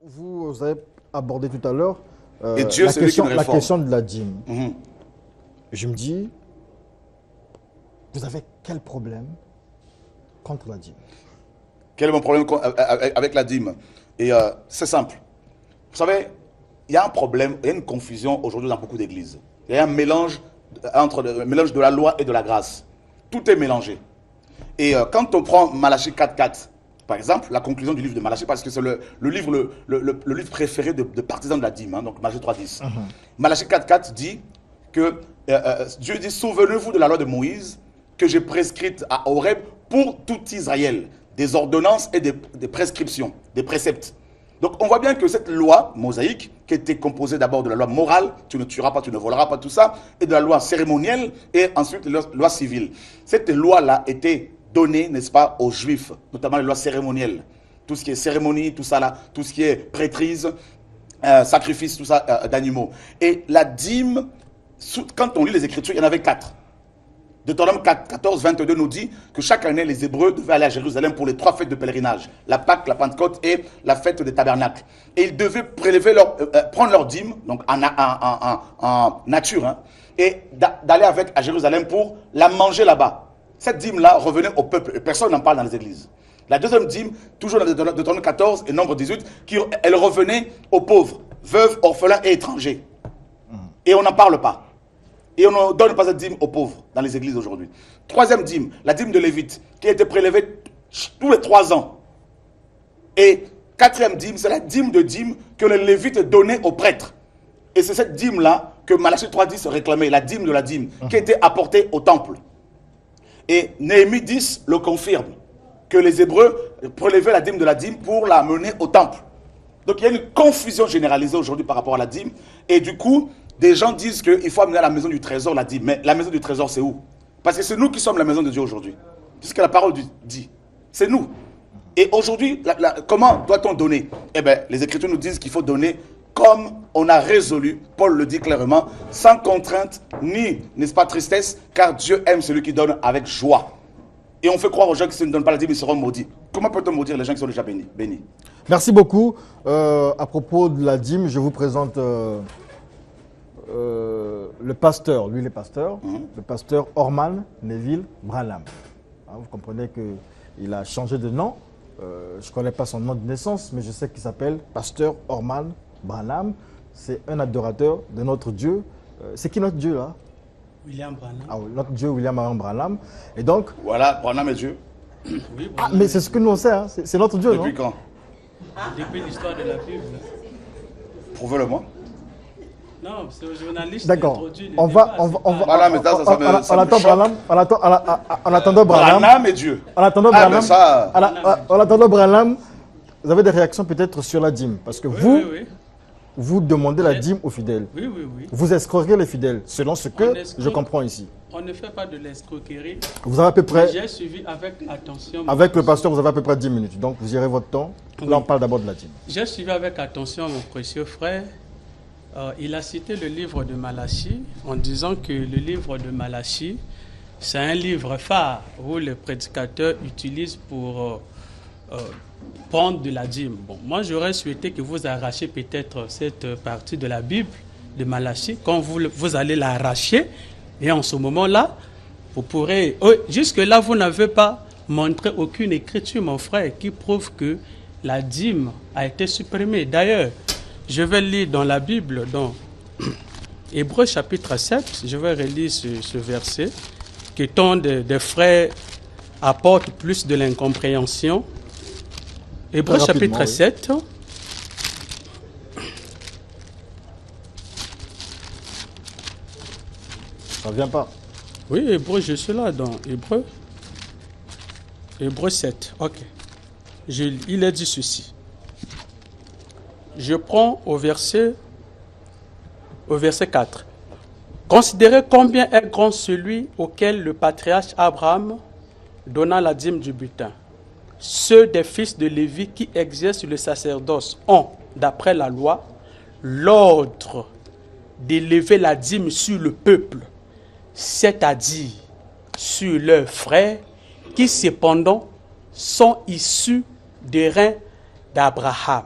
Vous avez abordé tout à l'heure Et Dieu, c'est lui qui nous la réforme. question de la dîme. Je me dis, vous avez quel problème contre la dîme? Quel est mon problème avec la dîme? Et c'est simple. Vous savez, il y a un problème, il y a une confusion aujourd'hui dans beaucoup d'églises. Il y a un mélange entre le mélange de la loi et de la grâce. Tout est mélangé. Et quand on prend Malachie 4.4, par exemple, la conclusion du livre de Malachie, parce que c'est le livre préféré de partisans de la dîme, hein, donc Malachie 3.10. Malachie 4.4 dit que Dieu dit, souvenez-vous de la loi de Moïse que j'ai prescrite à Horeb pour tout Israël, des ordonnances et des prescriptions, des préceptes. Donc on voit bien que cette loi mosaïque, qui était composée d'abord de la loi morale, tu ne tueras pas, tu ne voleras pas, tout ça, et de la loi cérémonielle, et ensuite de la loi civile. Cette loi-là était donnée, n'est-ce pas, aux Juifs, notamment les lois cérémonielles. Tout ce qui est cérémonie, tout ça là, tout ce qui est prêtrise, sacrifice, tout ça d'animaux. Et la dîme, quand on lit les Écritures, il y en avait 4. Deutéronome 14, 22 nous dit que chaque année, les Hébreux devaient aller à Jérusalem pour les 3 fêtes de pèlerinage. La Pâque, la Pentecôte et la fête des tabernacles. Et ils devaient prendre leur dîme, donc en nature, hein, et d'aller avec à Jérusalem pour la manger là-bas. Cette dîme-là revenait au peuple, et personne n'en parle dans les églises. La deuxième dîme, toujours dans Deutéronome 14 et Nombre 18, elle revenait aux pauvres, veuves, orphelins et étrangers. Et on n'en parle pas. Et on ne donne pas cette dîme aux pauvres dans les églises aujourd'hui. Troisième dîme, la dîme de Lévite, qui a été prélevée tous les 3 ans. Et quatrième dîme, c'est la dîme de dîme que les Lévites donnaient aux prêtres. Et c'est cette dîme-là que Malachie 3.10 réclamait, la dîme de la dîme, qui a été apportée au temple. Et Néhémie 10 le confirme, que les Hébreux prélevaient la dîme de la dîme pour la mener au temple. Donc il y a une confusion généralisée aujourd'hui par rapport à la dîme. Et du coup, des gens disent qu'il faut amener à la maison du trésor la dîme. Mais la maison du trésor, c'est où? Parce que c'est nous qui sommes la maison de Dieu aujourd'hui. C'est ce que la parole dit. C'est nous. Et aujourd'hui, comment doit-on donner? Eh bien, les Écritures nous disent qu'il faut donner comme on a résolu, Paul le dit clairement, sans contrainte, ni, n'est-ce pas, tristesse, car Dieu aime celui qui donne avec joie. Et on fait croire aux gens qui ne donnent pas la dîme, ils seront maudits. Comment peut-on maudire les gens qui sont déjà bénis? Merci beaucoup. À propos de la dîme, je vous présente le pasteur, lui il est pasteur, le pasteur Orman Neville Branham. Hein, vous comprenez qu'il a changé de nom. Je ne connais pas son nom de naissance, mais je sais qu'il s'appelle pasteur Orman Branham. C'est un adorateur de notre Dieu. C'est qui notre Dieu là? William Branham. Ah, oui, notre Dieu William Branham. Et donc. Voilà, Branham est Dieu. Oui, ah, mais c'est ce que nous on sait, hein. C'est notre Dieu, Depuis non? quand? Depuis l'histoire de la Bible. Prouvez-le-moi. Non, c'est au journaliste. D'accord. On va. Voilà, mais ça me choque. En attendant Branham. Branham est Dieu. En attendant Ah, Branham. mais ça. En attendant Branham, vous avez des réactions peut-être sur la dîme. Parce que vous demandez la dîme aux fidèles. Oui. Vous escroquez les fidèles, selon ce que je comprends ici. On ne fait pas de l'escroquerie. Vous avez à peu près. J'ai suivi avec attention. Avec le pasteur, vous avez à peu près 10 minutes. Donc, vous irez votre temps. Là, on parle d'abord de la dîme. J'ai suivi avec attention mon précieux frère. Il a cité le livre de Malachie en disant que le livre de Malachie, c'est un livre phare où les prédicateurs utilisent pour prendre de la dîme. Bon, moi, j'aurais souhaité que vous arrachiez peut-être cette partie de la Bible de Malachie. Quand vous allez l'arracher, et en ce moment-là, vous pourrez... jusque-là, vous n'avez pas montré aucune écriture, mon frère, qui prouve que la dîme a été supprimée. D'ailleurs, je vais lire dans la Bible, dans Hébreux chapitre 7, je vais relire ce verset, que tant de frères apportent plus de l'incompréhension. Hébreux chapitre 7. Ça ne vient pas. Oui, Hébreux, je suis là dans Hébreux. Hébreux 7, ok. Il a dit ceci. Je prends au verset 4. Considérez combien est grand celui auquel le patriarche Abraham donna la dîme du butin. Ceux des fils de Lévi qui exercent le sacerdoce ont, d'après la loi, l'ordre d'élever la dîme sur le peuple, c'est-à-dire sur leurs frères qui cependant sont issus des reins d'Abraham.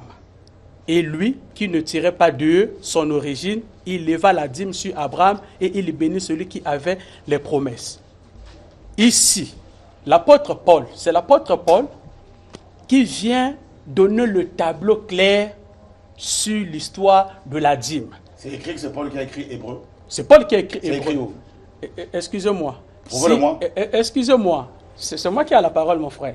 Et lui, qui ne tirait pas de son origine, il leva la dîme sur Abraham et il bénit celui qui avait les promesses. Ici, l'apôtre Paul, c'est l'apôtre Paul qui vient donner le tableau clair sur l'histoire de la dîme. C'est écrit que c'est Paul qui a écrit Hébreu. C'est Paul qui a écrit Hébreu. C'est écrit où? Excusez-moi. Prouvez-le-moi. Excusez-moi. C'est moi qui ai la parole, mon frère.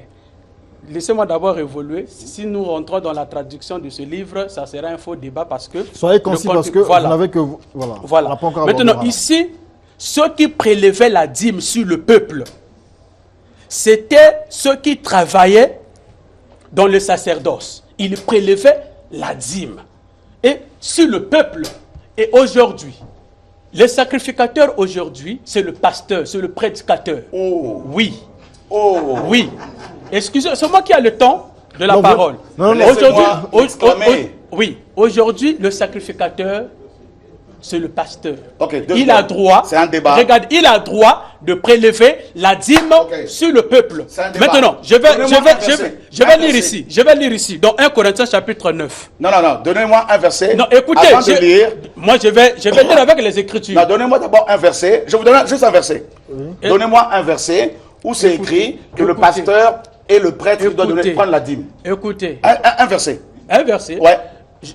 Laissez-moi d'abord évoluer. Si nous rentrons dans la traduction de ce livre, ça sera un faux débat parce que... Soyez concis parce que voilà. vous n'avez que... Voilà. On n'a pas encore Maintenant, abordé, ici, ceux qui prélevaient la dîme sur le peuple, c'était ceux qui travaillaient dans le sacerdoce. Ils prélevaient la dîme. Et sur le peuple. Et aujourd'hui, le sacrificateur aujourd'hui, c'est le pasteur, c'est le prédicateur. Oh. Oui. Oh. Oui. Excusez, c'est moi qui ai le temps de la Non, parole. non, Aujourd'hui, oui, aujourd'hui, le sacrificateur, c'est le pasteur. Okay, il a droit, c'est un débat. Regarde, il a droit de prélever la dîme sur le peuple. Maintenant, je vais lire ici. Je vais lire ici, dans 1 Corinthiens chapitre 9. Non, donnez-moi un verset. Non, écoutez, avant de lire. Moi, je vais lire avec les Écritures. Non, donnez-moi d'abord un verset. Je vous donne juste un verset. Donnez-moi un verset où c'est écrit que le pasteur et le prêtre doivent prendre la dîme. Écoutez. Un verset. Un verset. Ouais.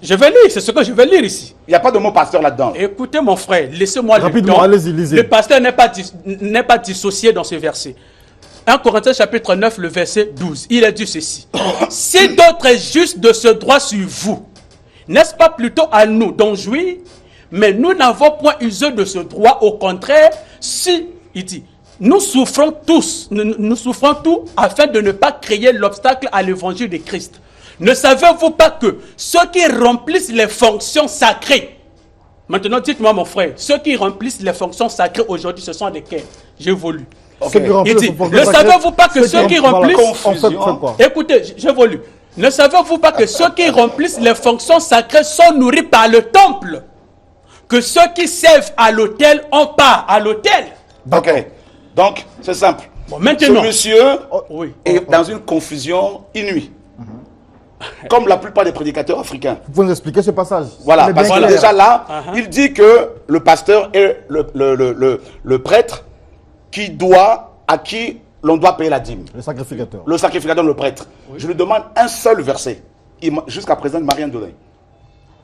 Je vais lire, c'est ce que je vais lire ici. Il n'y a pas de mot pasteur là-dedans. Écoutez mon frère, laissez-moi le temps. Allez-y, lisez. Le pasteur n'est pas dissocié dans ce verset. 1 Corinthiens chapitre 9, le verset 12. Il a dit ceci. Si d'autres est juste de ce droit sur vous, n'est-ce pas plutôt à nous d'en jouir? Mais nous n'avons point usé de ce droit. Au contraire, si, il dit, nous souffrons tous afin de ne pas créer l'obstacle à l'évangile de Christ. Ne savez-vous pas que ceux qui remplissent les fonctions sacrées, maintenant dites-moi mon frère, ceux qui remplissent les fonctions sacrées aujourd'hui, ce sont desquels? J'évolue. Okay. Il dit, ne savez-vous pas que ceux qui remplissent... Écoutez, j'évolue. Ne savez-vous pas que ceux qui remplissent les fonctions sacrées sont nourris par le temple? Que ceux qui servent à l'autel ont part à l'autel? Ok. Donc, c'est simple. Bon, maintenant, ce monsieur est dans une confusion inouïe. Comme la plupart des prédicateurs africains. Vous pouvez nous expliquer ce passage? Voilà, parce que déjà là, il dit que le pasteur est le prêtre à qui l'on doit payer la dîme. Le sacrificateur. Le sacrificateur, le prêtre. Oui. Je lui demande un seul verset. Jusqu'à présent, il ne m'a rien donné.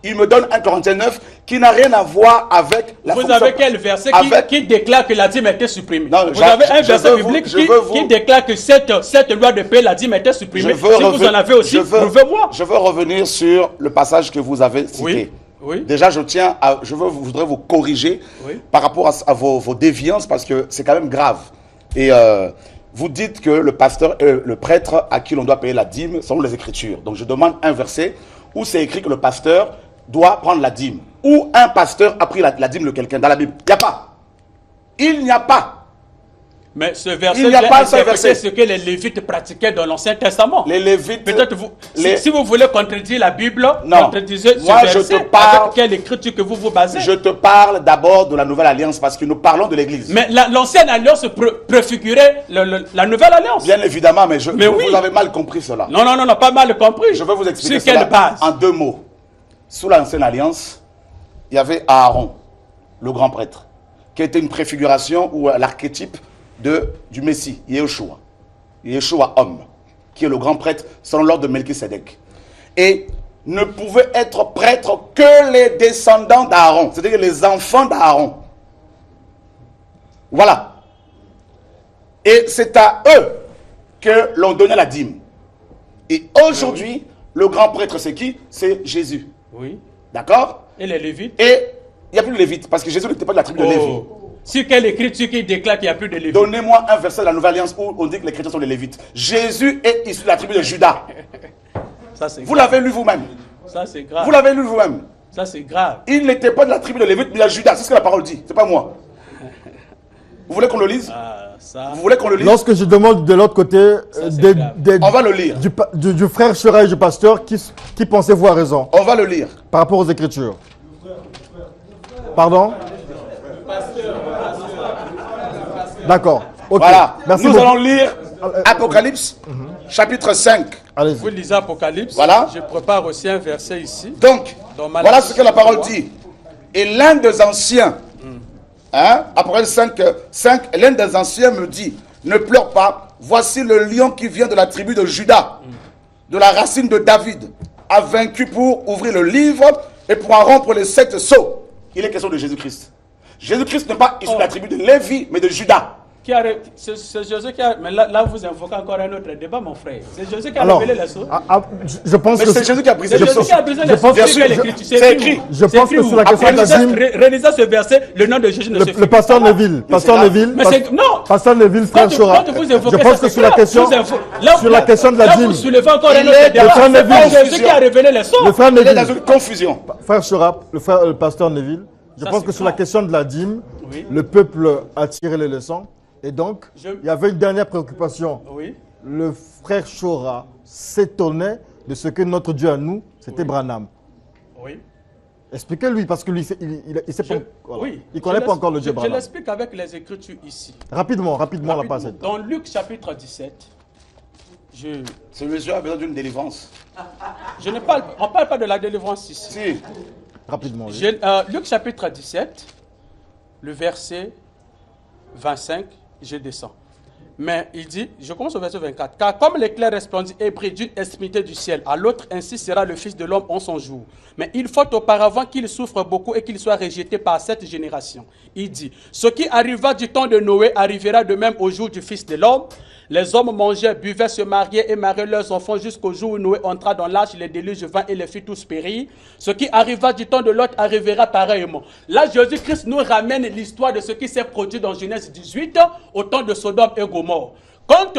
Il me donne 1 Corinthiens 9 qui n'a rien à voir avec la fonction. Vous avez quel verset qui déclare que la dîme était supprimée? Non, vous avez un verset biblique qui déclare que cette loi de paix, la dîme était supprimée. Si vous en avez aussi, prouvez-moi. Je veux revenir sur le passage que vous avez cité. Oui. Oui. Déjà, je voudrais vous corriger par rapport à vos déviances parce que c'est quand même grave. Et vous dites que le pasteur et le prêtre à qui l'on doit payer la dîme sont les Écritures. Donc je demande un verset où c'est écrit que le pasteur doit prendre la dîme. Ou un pasteur a pris la dîme de quelqu'un dans la Bible. Il n'y a pas. Il n'y a pas. Mais ce verset vient interpréter ce que les Lévites pratiquaient dans l'Ancien Testament. Les Lévites... Peut-être si vous voulez contredire la Bible, contredisez ce verset. Je te parle, avec quelle écriture que vous basez. Je te parle d'abord de la Nouvelle Alliance parce que nous parlons de l'Église. Mais l'Ancienne Alliance préfigurait la Nouvelle Alliance. Bien évidemment, mais vous avez mal compris cela. Non, pas mal compris. Je vais vous expliquer sur quelle base? En 2 mots. Sous l'Ancienne Alliance, il y avait Aaron, le grand prêtre, qui était une préfiguration ou l'archétype du Messie, Yeshua. Yeshua homme, qui est le grand prêtre selon l'ordre de Melchisédek. Et ne pouvait être prêtre que les descendants d'Aaron, c'est-à-dire les enfants d'Aaron. Voilà. Et c'est à eux que l'on donnait la dîme. Et aujourd'hui, le grand prêtre, c'est qui? C'est Jésus. Oui. D'accord? Et les Lévites? Et il n'y a plus de Lévites, parce que Jésus n'était pas de la tribu de Lévi. Sur quelle écriture qui déclare qu'il n'y a plus de Lévites? Donnez-moi un verset de la Nouvelle Alliance où on dit que les chrétiens sont des Lévites. Jésus est issu de la tribu de Judas. Vous l'avez lu vous-même. Ça c'est grave. Vous l'avez lu vous-même. Ça c'est grave. Il n'était pas de la tribu de Lévite, mais de Judas. C'est ce que la parole dit. C'est pas moi. Vous voulez qu'on le lise? Vous voulez qu'on le lise? Lorsque je demande de l'autre côté, on va le lire. Du frère Chera et du pasteur qui pensait voir raison. On va le lire. Par rapport aux Écritures. Pardon? D'accord. Okay. Voilà. Merci Nous beaucoup. allons lire Apocalypse, chapitre 5, Allez-y. Vous lisez Apocalypse. Voilà. Je prépare aussi un verset ici. Donc, Dans voilà Malachie, ce que la parole dit. Et l'un des anciens, Apocalypse 5, l'un des anciens me dit, ne pleure pas, voici le lion qui vient de la tribu de Juda, de la racine de David, a vaincu pour ouvrir le livre et pour en rompre les 7 sceaux. Il est question de Jésus-Christ. Jésus-Christ n'est pas issu de la tribu de Lévi, mais de Juda. C'est Jésus qui a... Mais là, vous invoquez encore un autre débat, mon frère. C'est Jésus qui a Alors, révélé les sceaux. je pense Mais que c'est Jésus qui a brisé C'est les Jésus sceaux. qui a brisé les je sceaux. pense- Bien sûr, C'est écrit. je pense que sur la question de la dîme, Relisez ce verset, le nom de Jésus ne se le pasteur Neville, Mais c'est... Non. pasteur Neville, frère Chora, Quand vous je évoquez pense ça, que c'est sur la clair. question, sur la question de la Là, dîme, vous soulevez encore un Il autre est débat. le frère C'est pas Neville. Jésus qui a révélé les sceaux. le frère Il est dans Neville, une confusion. frère Chora, le pasteur Neville, je Ça, pense c'est que sur la clair. question de la dîme, Oui. le peuple a tiré les leçons et donc il y avait une dernière préoccupation. Oui. Le frère Chora s'étonnait de ce que notre Dieu à nous, c'était Branham. Oui. Expliquez-lui, parce que lui, il sait pas, voilà. Oui. Il connaît pas encore le Dieu Je Branham. l'explique avec les Écritures ici. Rapidement, on n'a pas assez de temps. Dans Luc chapitre 17, Ce monsieur a besoin d'une délivrance. on ne parle pas de la délivrance ici. Si. Rapidement. Oui. Luc chapitre 17, le verset 25, je descends. Mais il dit, je commence au verset 24, car comme l'éclair resplendit et brille d'une extrémité du ciel à l'autre, ainsi sera le Fils de l'homme en son jour. Mais il faut auparavant qu'il souffre beaucoup et qu'il soit rejeté par cette génération. Il dit, ce qui arriva du temps de Noé arrivera de même au jour du Fils de l'homme. Les hommes mangeaient, buvaient, se mariaient et mariaient leurs enfants jusqu'au jour où Noé entra dans l'arche, les déluges vint et les fit tous périr. Ce qui arriva du temps de Lot arrivera pareillement. Là, Jésus-Christ nous ramène l'histoire de ce qui s'est produit dans Genèse 18 au temps de Sodome et Gomorrhe. Quand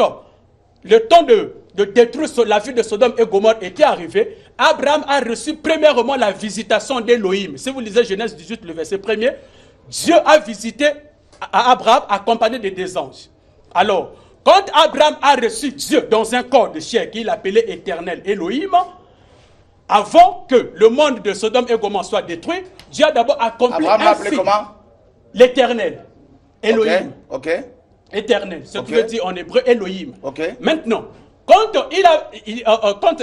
le temps de détruire la ville de Sodome et Gomorrhe était arrivé, Abraham a reçu premièrement la visitation d'Élohim. Si vous lisez Genèse 18, le verset 1er, Dieu a visité Abraham accompagné de deux anges. Alors, quand Abraham a reçu Dieu dans un corps de chair qu'il appelait éternel Elohim, avant que le monde de Sodome et Gomorrhe soit détruit, Dieu a d'abord accompli Abraham l'a un appelé signe. comment? L'éternel Elohim. Ok. Éternel, ce Ok. qui veut dire en hébreu Elohim. Ok. Maintenant, quand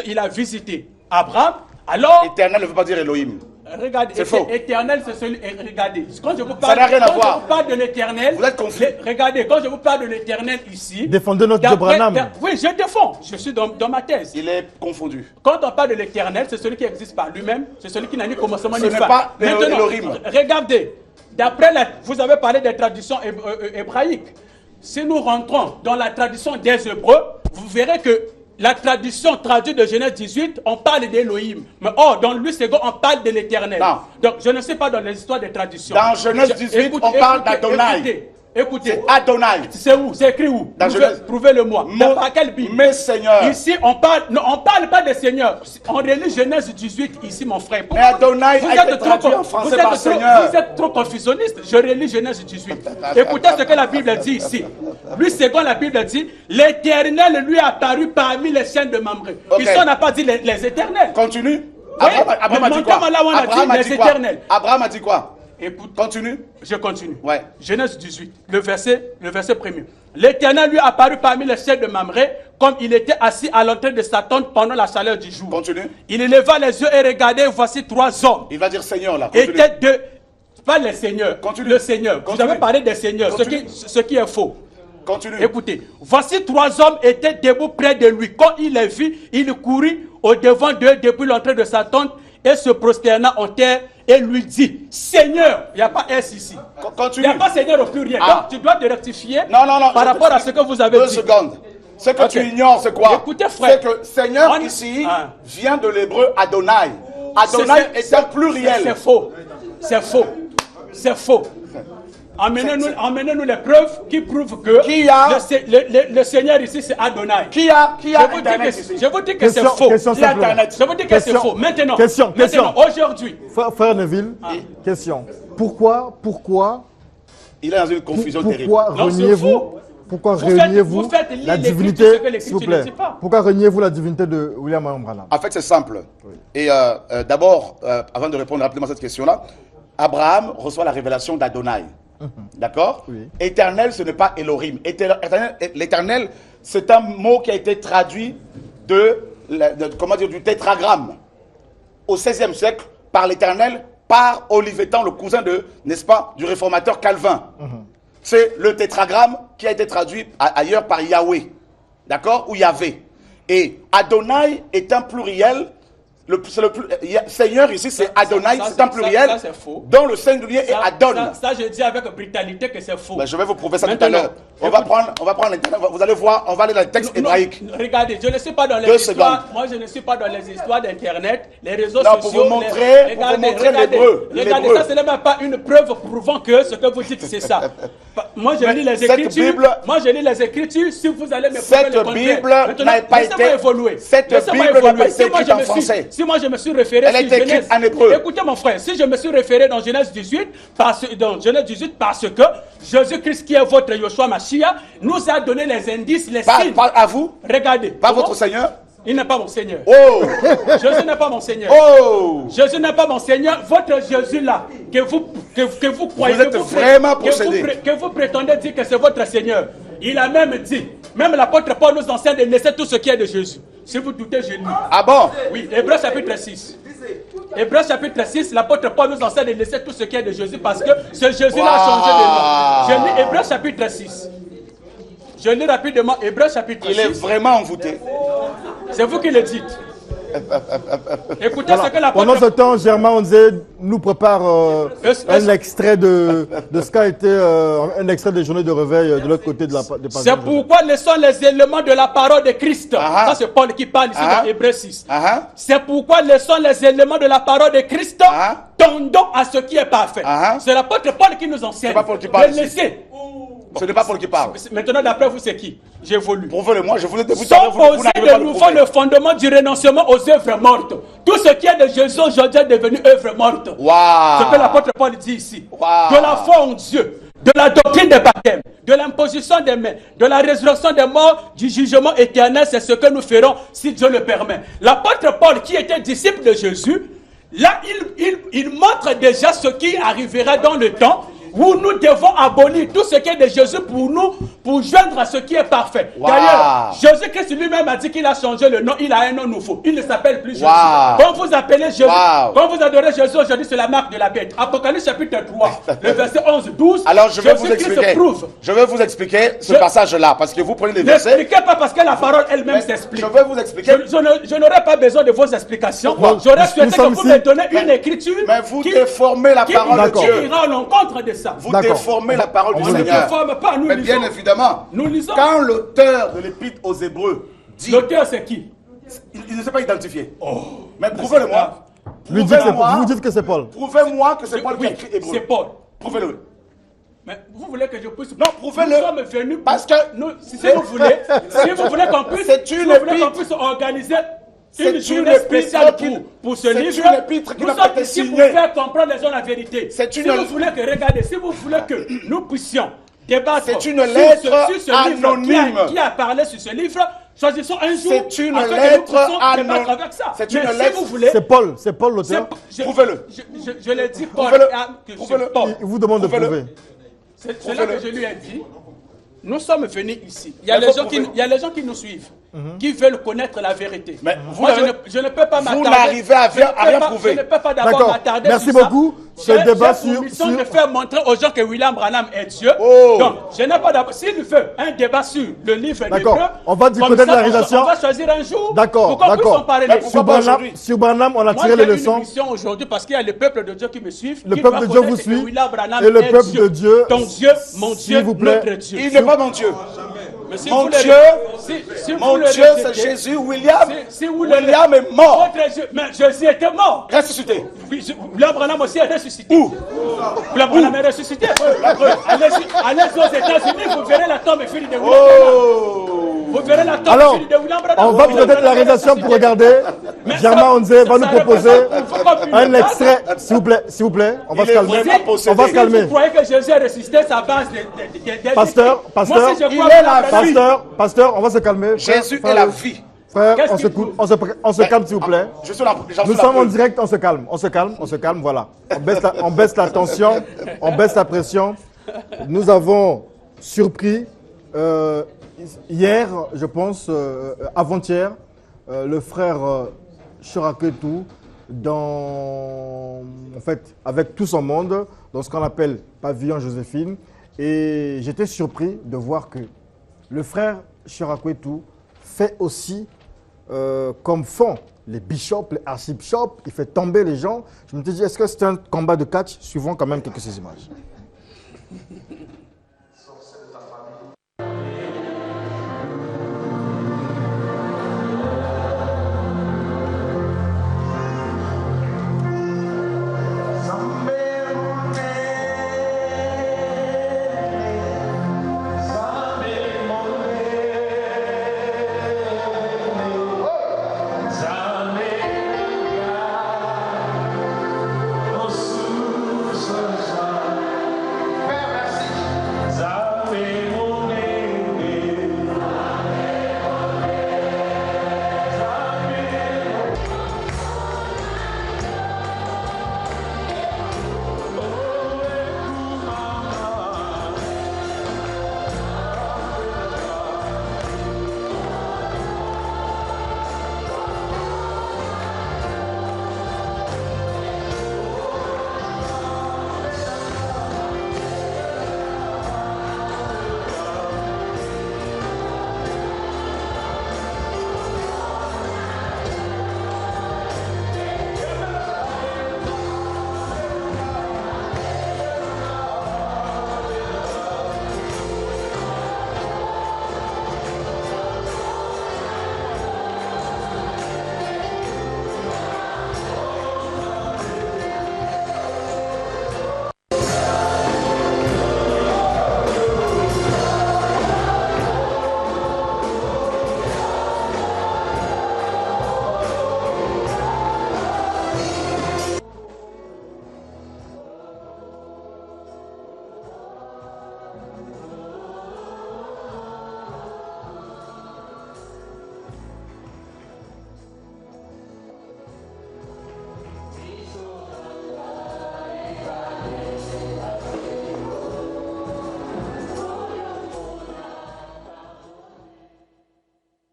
il a visité Abraham, alors, Éternel ne veut pas dire Elohim. regardez, C'est faux. éternel, c'est celui, regardez, quand je vous Ça parle, n'a rien à quand voir. je vous parle de l'éternel, Vous êtes confus. regardez, quand je vous parle de l'éternel ici, Défendez notre Dieu d'après- Branham. oui, je défends, je suis dans ma thèse. Il est confondu. Quand on parle de l'éternel, c'est celui qui existe par lui-même, c'est celui qui n'a ni commencement Ce ni n'est fin. pas Maintenant, Elohim. regardez, vous avez parlé des traditions hébraïques. Si nous rentrons dans la tradition des Hébreux, vous verrez que la tradition traduite de Genèse 18, on parle d'Élohim. Mais dans Louis II, on parle de l'éternel. Non. Donc, je ne sais pas dans les histoires des traditions. Dans Genèse 18, on parle d'Adonai. Écoutez. C'est Adonai. C'est où? C'est écrit où? Dans Genèse. Prouvez-le-moi. Dans quelle Bible? Mes seigneurs. Ici, on parle pas de Seigneur. On relit Genèse 18 ici, mon frère. Mais Adonai a été traduit en français par Seigneur. Vous êtes trop confusionniste. Je relis Genèse 18. Écoutez ce que la Bible dit ici. Lui, second la Bible dit, l'Éternel lui est apparu parmi les chaînes de Mamré. Ok. Ici, on n'a pas dit les éternels. Continue. Oui, Abraham a mais dit quoi? montez-moi là où on a Abraham dit a les dit quoi? éternels. Abraham a dit quoi? Écoute, Continue. je continue. Ouais. Genèse 18, le verset 1er. L'Éternel lui est apparu parmi les chaînes de Mamré, comme il était assis à l'entrée de sa tente pendant la chaleur du jour. Continue. Il éleva les yeux et regardait, voici 3 hommes. Il va dire Seigneur là. Continue. Étaient deux, pas les seigneurs, Continue. le Seigneur. Vous Continue. avez parlé des seigneurs, Continue. ce qui est faux. Continue. Écoutez, voici 3 hommes étaient debout près de lui. Quand il les vit, il courut au devant d'eux depuis l'entrée de sa tente et se prosterna en terre et lui dit, Seigneur, il n'y a pas S ici. Il Continue. n'y a pas Seigneur au pluriel. Ah. Donc tu dois te rectifier Non, par rapport à ce que vous avez 2 dit. secondes. Ce que Ok. tu ignores, c'est quoi? Écoutez, frère. C'est que Seigneur On- ici Ah. vient de l'hébreu Adonai. Adonai est un pluriel. C'est faux. C'est faux. C'est faux. Emmenez-nous les preuves qui prouvent que Qui a- le Seigneur ici c'est Adonai. Qui a Je vous dis Internet que, ici? je vous dis que c'est faux. Question Qui a simplement. Internet? Je vous dis que c'est Question. faux. Maintenant, Question. aujourd'hui, Frère Neville, question. Pourquoi Il est dans une confusion terrible. Pourquoi Non, c'est reniez-vous faux. Pourquoi Vous faites- reniez-vous vous faites lire la l'Écriture, divinité, ce que l'Écriture s'il vous ne plaît? dit pas. Pourquoi reniez-vous la divinité de William Marion Branham? En fait, c'est simple. Et d'abord, avant de répondre rapidement à cette question-là, Abraham reçoit la révélation d'Adonai. D'accord? Oui. Éternel, ce n'est pas Elohim. L'éternel, c'est un mot qui a été traduit de comment dire, du tétragramme au XVIe siècle par l'Éternel, par Olivetan, le cousin de, n'est-ce pas, du réformateur Calvin. C'est le tétragramme qui a été traduit ailleurs par Yahweh, d'accord, ou Yahvé. Et Adonai est un pluriel. Seigneur ici c'est Adonai, c'est un pluriel dont le singulier est Adon. Ça je dis avec brutalité que c'est faux. Ben, je vais vous prouver ça tout à l'heure. On va prendre l'internet, vous allez voir, on va aller dans le texte hébraïque. Regardez, je ne suis pas dans les histoires. Moi je ne suis pas dans les histoires d'internet, les réseaux sociaux. Pour vous montrer l'hébreu. Regardez, ça ce n'est même pas une preuve prouvant que ce que vous dites c'est ça. Moi je lis les Écritures. Moi je lis les Écritures. Si vous allez me prouver le contraire. Cette Bible n'a pas été évoluée. Cette Bible n'a pas été écrite en français. Si moi je me suis référé elle est écrite en hébreu. Écoutez mon frère, si je me suis référé dans Genèse 18 parce que Jésus-Christ qui est votre Yoshua Mashiach nous a donné les indices, les signes. Pas à vous. Regardez. Pas votre Seigneur. Il n'est pas mon Seigneur. Oh. Jésus n'est pas mon Seigneur. Oh. Jésus n'est pas mon Seigneur. Votre Jésus là, que vous croyez, vous êtes vraiment possédé. Que vous prétendez dire que c'est votre Seigneur. Il a même dit, même l'apôtre Paul nous enseigne de laisser tout ce qui est de Jésus. Si vous doutez, je lis. Ah bon? Oui, Hébreux chapitre 6. Hébreux chapitre 6, l'apôtre Paul nous enseigne de laisser tout ce qui est de Jésus parce que ce Jésus-là a changé de nom. Je lis Hébreux chapitre 6. Je lis rapidement Hébreux chapitre 6. Il est vraiment envoûté. C'est vous qui le dites. Écoutez ce que l'apôtre... Pendant ce temps, Germain Onze nous prépare un extrait de ce qu'a été un extrait des journées de réveil de l'autre côté de la C'est pourquoi laissons les éléments de la parole de Christ. Ça c'est Paul qui parle ici dans Hébreux 6. C'est pourquoi laissons les éléments de la parole de Christ. Tendons à ce qui est parfait. C'est l'apôtre Paul qui nous enseigne. C'est pas Paul qui parle ici. Laisser. Ce n'est pas Paul qui parle. Maintenant, d'après vous, c'est qui? J'évolue. Prouvez-le-moi, je vous ai dit. Sont posés de nouveau le fondement du renoncement aux œuvres mortes. Tout ce qui est de Jésus aujourd'hui est devenu œuvre morte. Ce que l'apôtre Paul dit ici. De la foi en Dieu, de la doctrine des baptêmes, de l'imposition des mains, de la résurrection des morts, du jugement éternel, c'est ce que nous ferons si Dieu le permet. L'apôtre Paul, qui était disciple de Jésus, là, il montre déjà ce qui arrivera dans le temps où nous devons abolir tout ce qui est de Jésus pour nous, pour joindre à ce qui est parfait. D'ailleurs, Jésus-Christ lui-même a dit qu'il a changé le nom, il a un nom nouveau. Il ne s'appelle plus Jésus. Quand vous appelez Jésus, quand vous adorez Jésus aujourd'hui, c'est la marque de la bête. Apocalypse chapitre 3, le verset 11-12. Alors je vais vous expliquer. Je vais vous expliquer ce passage-là, parce que vous prenez les versets. N'expliquez pas parce que la parole elle-même s'explique. Je vais vous expliquer. Je n'aurai pas besoin de vos explications. J'aurais souhaité que vous me donniez une écriture. Mais vous déformez la parole de Dieu. Qui ira à l'encontre de ça. Vous déformez la parole du Seigneur. On ne déforme pas, nous mais bien évidemment, nous lisons. Quand l'auteur de l'épître aux Hébreux dit... L'auteur c'est qui? Il ne s'est pas identifié. Mais prouvez-le-moi. Vous dites que c'est Paul. Prouvez-moi que c'est Paul qui a écrit Hébreux. C'est Paul. Prouvez-le. Mais vous voulez que je puisse... Non, prouvez-le. Nous sommes venus parce que... si vous voulez qu'on puisse organiser... une journée spéciale pour ce livre. Nous sommes ici pour faire comprendre les gens la vérité. Si vous voulez que, regardez, si vous voulez que nous puissions débattre c'est une lettre sur ce anonyme livre qui a parlé sur ce livre, choisissons un jour. C'est une lettre anonyme. C'est une lettre. C'est Paul l'auteur. Prouvez-le. Je l'ai dit, Paul. Il vous demande de prouver. C'est là que je lui ai dit. Nous sommes venus ici. Il y a les gens qui nous suivent, qui veulent connaître la vérité. Mais moi, je ne peux pas m'attarder. Vous n'arrivez à rien prouver. Je ne peux pas d'abord m'attarder. Merci beaucoup. Ce débat sur... de faire montrer aux gens que William Branham est Dieu. Donc, je n'ai pas d'abord... S'il veut un débat sur le livre d'Hébreux, on va du côté de la réalisation. On va choisir un jour. D'accord. Sur Branham, on a tiré les leçons. Moi, j'ai une mission aujourd'hui parce qu'il y a le peuple de Dieu qui me suit. Le peuple de Dieu vous suit. Et le peuple de Dieu... Ton Dieu, mon Dieu, notre Dieu. Il n'est pas mon Dieu. Mon Dieu, c'est Jésus. William est mort. Mais Jésus était mort. Ressuscité. William Branham aussi est ressuscité. Où William Branham est ressuscité. Allez aux États-Unis, vous verrez la tombe finie de William Branham. Vous verrez la tombe finie de William Branham. On va peut-être la réalisation pour regarder. Germain Onze va nous proposer un extrait. S'il vous plaît, on va se calmer. On va se calmer. Vous croyez que Jésus est ressuscité, sa base Pasteur, Pasteur, on va se calmer. Jésus est la vie. Frère, on se calme s'il vous plaît. Nous sommes en direct, on se calme, voilà. On baisse la tension, on baisse la pression. Nous avons surpris hier, je pense, avant-hier, le frère Chiraketou en fait, avec tout son monde, dans ce qu'on appelle Pavillon Joséphine. Et j'étais surpris de voir que le frère Chiraketou fait aussi, comme font les bishops, les archbishops, il fait tomber les gens. Je me suis dit, est-ce que c'est un combat de catch? Suivons quand même quelques ces images.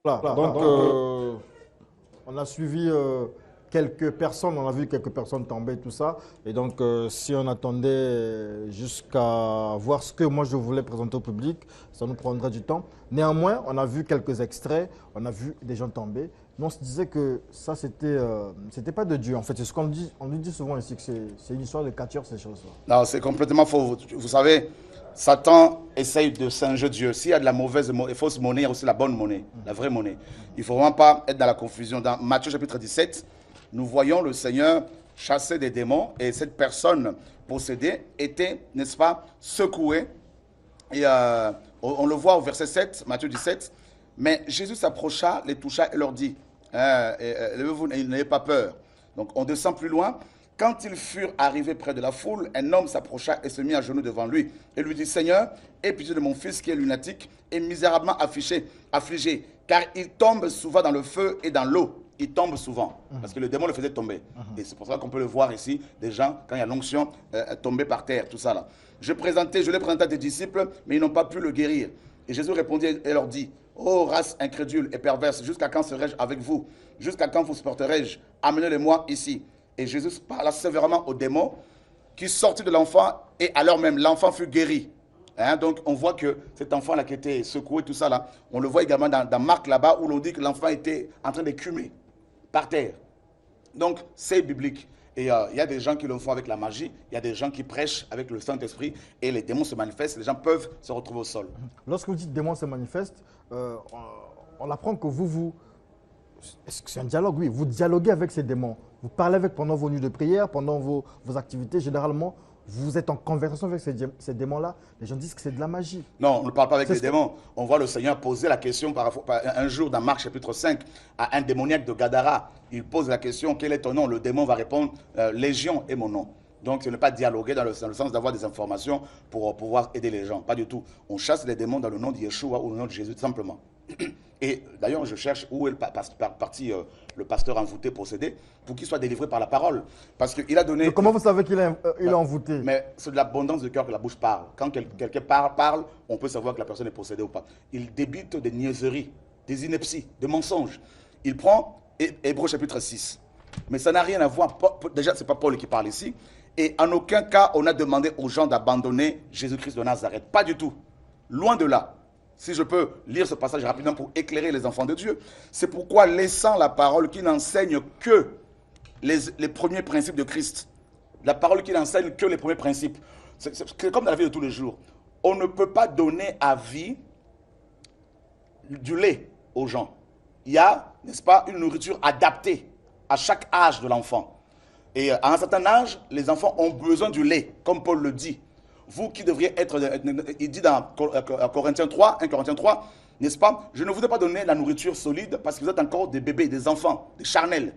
Voilà, donc on a suivi quelques personnes, on a vu quelques personnes tomber, tout ça. Et donc, si on attendait jusqu'à voir ce que moi je voulais présenter au public, ça nous prendrait du temps. Néanmoins, on a vu quelques extraits, on a vu des gens tomber. Mais on se disait que ça, c'était pas de Dieu. En fait, c'est ce qu'on dit. On nous dit souvent ici que c'est une histoire de catcheur, ces choses-là. Non, c'est complètement faux. Vous savez, Satan essaye de singer Dieu. S'il y a de la mauvaise et fausse monnaie, il y a aussi la bonne monnaie, la vraie monnaie. Il ne faut vraiment pas être dans la confusion. Dans Matthieu chapitre 17, nous voyons le Seigneur chasser des démons et cette personne possédée était, n'est-ce pas, secouée. Et on le voit au verset 7, Matthieu 17. Mais Jésus s'approcha, les toucha et leur dit, levez-vous, n'ayez pas peur. Donc on descend plus loin. Quand ils furent arrivés près de la foule, un homme s'approcha et se mit à genoux devant lui et lui dit, Seigneur, aie pitié de mon fils qui est lunatique et misérablement affligé, car il tombe souvent dans le feu et dans l'eau. Il tombe souvent, parce que le démon le faisait tomber. Et c'est pour ça qu'on peut le voir ici, des gens, quand il y a l'onction, tomber par terre, tout ça là. Je l'ai présenté à des disciples, mais ils n'ont pas pu le guérir. Et Jésus répondit et leur dit, ô race incrédule et perverse, jusqu'à quand serai-je avec vous? Jusqu'à quand vous supporterai-je? Amenez-les-moi ici. Et Jésus parla sévèrement aux démons qui sortaient de l'enfant et alors même l'enfant fut guéri. Donc on voit que cet enfant-là qui était secoué, tout ça là, on le voit également dans Marc là-bas où l'on dit que l'enfant était en train d'écumer par terre. Donc c'est biblique. Et il y a des gens qui le font avec la magie, il y a des gens qui prêchent avec le Saint-Esprit et les démons se manifestent, les gens peuvent se retrouver au sol. Lorsque vous dites démons se manifestent, on apprend que c'est un dialogue, oui, vous dialoguez avec ces démons. Vous parlez avec pendant vos nuits de prière, pendant vos activités, généralement, vous êtes en conversation avec ces démons-là. Les gens disent que c'est de la magie. Non, on ne parle pas avec les démons. On voit le Seigneur poser la question un jour dans Marc chapitre 5 à un démoniaque de Gadara. Il pose la question, quel est ton nom? Le démon va répondre, Légion est mon nom. Donc ce n'est pas dialoguer dans le sens d'avoir des informations pour pouvoir aider les gens. Pas du tout. On chasse les démons dans le nom de Yeshua ou le nom de Jésus, tout simplement. Et d'ailleurs, je cherche où est parti le pasteur envoûté possédé pour qu'il soit délivré par la parole. Parce qu'il a donné... Mais comment vous savez qu'il est envoûté? Mais c'est de l'abondance de cœur que la bouche parle. Quand quelqu'un parle, on peut savoir que la personne est possédée ou pas. Il débite des niaiseries, des inepties, des mensonges. Il prend Hébreux chapitre 6. Mais ça n'a rien à voir. Déjà, ce n'est pas Paul qui parle ici. Et en aucun cas, on a demandé aux gens d'abandonner Jésus-Christ de Nazareth. Pas du tout. Loin de là. Si je peux lire ce passage rapidement pour éclairer les enfants de Dieu. C'est pourquoi, laissant la parole qui n'enseigne que les premiers principes de Christ, la parole qui n'enseigne que les premiers principes, c'est comme dans la vie de tous les jours. On ne peut pas donner à vie du lait aux gens. Il y a, n'est-ce pas, une nourriture adaptée à chaque âge de l'enfant. Et à un certain âge, les enfants ont besoin du lait, comme Paul le dit. Vous qui devriez être, il dit dans 1 Corinthiens 3, n'est-ce pas, je ne vous ai pas donné la nourriture solide parce que vous êtes encore des bébés, des enfants, des charnels.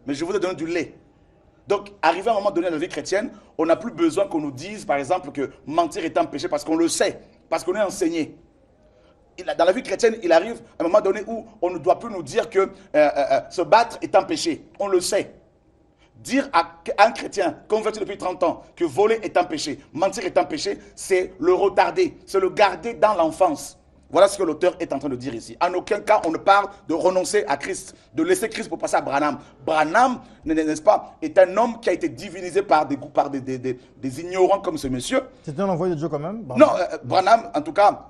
Mais je vous ai donné du lait. Donc, arrivé à un moment donné dans la vie chrétienne, on n'a plus besoin qu'on nous dise, par exemple, que mentir est un péché parce qu'on le sait, parce qu'on est enseigné. Dans la vie chrétienne, il arrive à un moment donné où on ne doit plus nous dire que se battre est un péché. On le sait. Dire à un chrétien converti depuis 30 ans que voler est un péché, mentir est un péché, c'est le retarder, c'est le garder dans l'enfance. Voilà ce que l'auteur est en train de dire ici. En aucun cas, on ne parle de renoncer à Christ, de laisser Christ pour passer à Branham. Branham, n'est-ce pas, est un homme qui a été divinisé par des ignorants comme ce monsieur. C'est un envoyé de Dieu quand même, Branham. Non, Branham, en tout cas,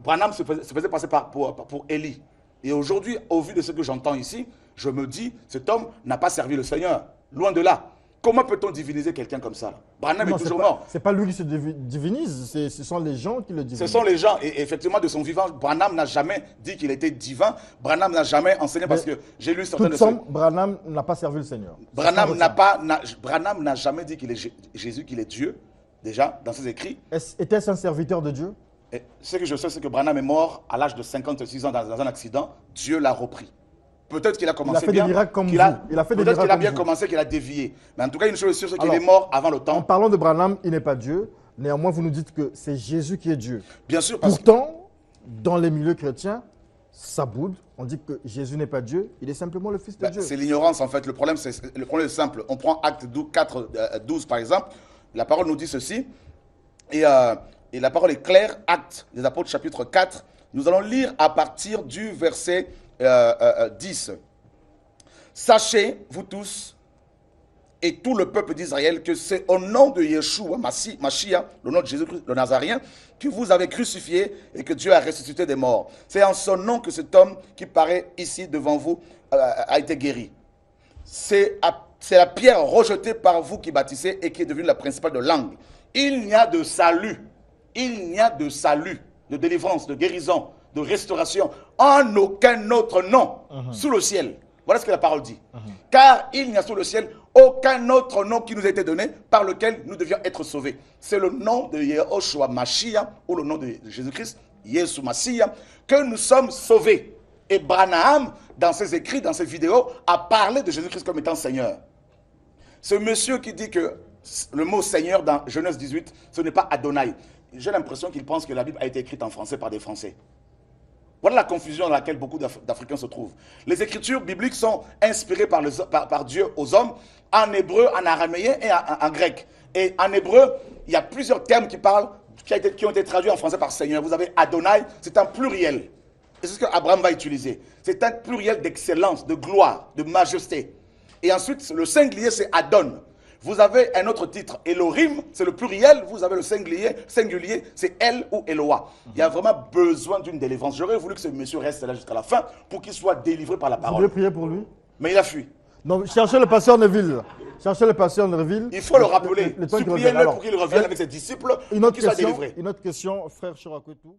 Branham se faisait passer pour Élie. Et aujourd'hui, au vu de ce que j'entends ici, je me dis, cet homme n'a pas servi le Seigneur. Loin de là. Comment peut-on diviniser quelqu'un comme ça? Branham est toujours mort. Ce n'est pas lui qui se divinise, ce sont les gens qui le divinisent. Ce sont les gens. Et effectivement, de son vivant, Branham n'a jamais dit qu'il était divin. Branham n'a jamais enseigné parce que j'ai lu certaines de ces... Branham n'a pas servi le Seigneur. Branham n'a jamais dit qu'il est Jésus, qu'il est Dieu, déjà, dans ses écrits. Était-ce un serviteur de Dieu? Et ce que je sais, c'est que Branham est mort à l'âge de 56 ans dans un accident. Dieu l'a repris. Peut-être qu'il a commencé bien. Il a fait des miracles comme vous. Peut-être qu'il a bien commencé, qu'il a dévié. Mais en tout cas, une chose est sûre, c'est qu'il est mort avant le temps. En parlant de Branham, il n'est pas Dieu. Néanmoins, vous nous dites que c'est Jésus qui est Dieu. Bien sûr. Pourtant, dans les milieux chrétiens, ça boude. On dit que Jésus n'est pas Dieu, il est simplement le Fils de Dieu. C'est l'ignorance en fait. Le problème est simple. On prend Acte 4, 12 par exemple. La parole nous dit ceci. Et la parole est claire. Acte des Apôtres chapitre 4. Nous allons lire à partir du verset 10. Sachez, vous tous, et tout le peuple d'Israël, que c'est au nom de Yeshua, Mashiach, le nom de Jésus-Christ, le Nazarien, que vous avez crucifié et que Dieu a ressuscité des morts. C'est en son nom que cet homme qui paraît ici devant vous a été guéri. C'est la pierre rejetée par vous qui bâtissez et qui est devenue la principale de l'angle. Il n'y a de salut, de délivrance, de guérison, de restauration, en aucun autre nom sous le ciel. Voilà ce que la parole dit. Car il n'y a sous le ciel aucun autre nom qui nous a été donné par lequel nous devions être sauvés. C'est le nom de Yehoshua Mashiach ou le nom de Jésus-Christ, Yeshua Mashiach, que nous sommes sauvés. Et Branham, dans ses écrits, dans ses vidéos, a parlé de Jésus-Christ comme étant Seigneur. Ce monsieur qui dit que le mot Seigneur dans Genèse 18, ce n'est pas Adonai. J'ai l'impression qu'il pense que la Bible a été écrite en français par des Français. Voilà la confusion dans laquelle beaucoup d'Africains se trouvent. Les écritures bibliques sont inspirées par Dieu aux hommes, en hébreu, en araméen et en grec. Et en hébreu, il y a plusieurs termes qui ont été traduits en français par Seigneur. Vous avez Adonai, c'est un pluriel. Et c'est ce qu'Abraham va utiliser. C'est un pluriel d'excellence, de gloire, de majesté. Et ensuite, le singulier, c'est Adon. Vous avez un autre titre, Elohim, c'est le pluriel, vous avez le singulier, c'est El ou Eloah. Il y a vraiment besoin d'une délivrance. J'aurais voulu que ce monsieur reste là jusqu'à la fin pour qu'il soit délivré par la parole. Vous voulez prier pour lui? Mais il a fui. Non, cherchez le pasteur Neville. Cherchez le pasteur Neville. Il faut le rappeler. Suppliez-le pour qu'il revienne avec ses disciples, pour qu'il soit délivré. Une autre question, frère Chorakotou.